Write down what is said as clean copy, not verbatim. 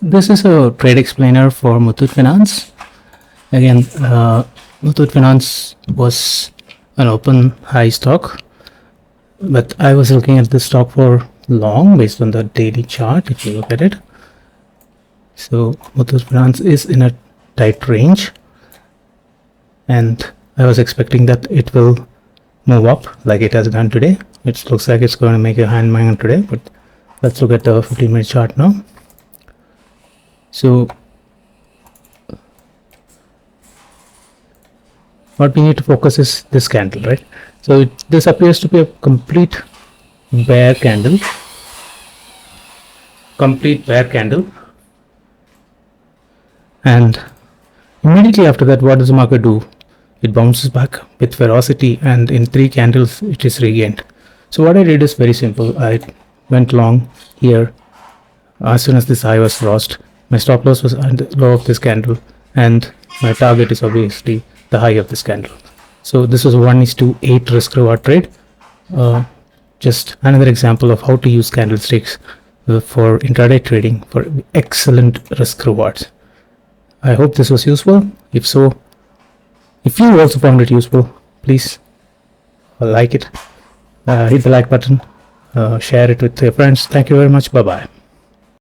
This is a trade explainer for Muthoot Finance. Again, Muthoot Finance was an open high stock, but I was looking at this stock for long based on the daily chart. If you look at it, so Muthoot Finance is in a tight range, and I was expecting that it will move up like it has done today. It looks like it's going to make a hand mine today, but let's look at the 15-minute chart now. So what we need to focus is this candle, right? So this appears to be a complete bear candle, and immediately after that, what does the market do? It bounces back with ferocity, and in 3 candles it is regained. So what I did is very simple. I went long here as soon as this high was crossed. My stop loss was at the low of this candle, and my target is obviously the high of this candle. So this was a 1:8 risk reward trade. Just another example of how to use candlesticks for intraday trading for excellent risk rewards. I hope this was useful. If so, if you also found it useful, please like it, hit the like button, share it with your friends. Thank you very much. Bye bye.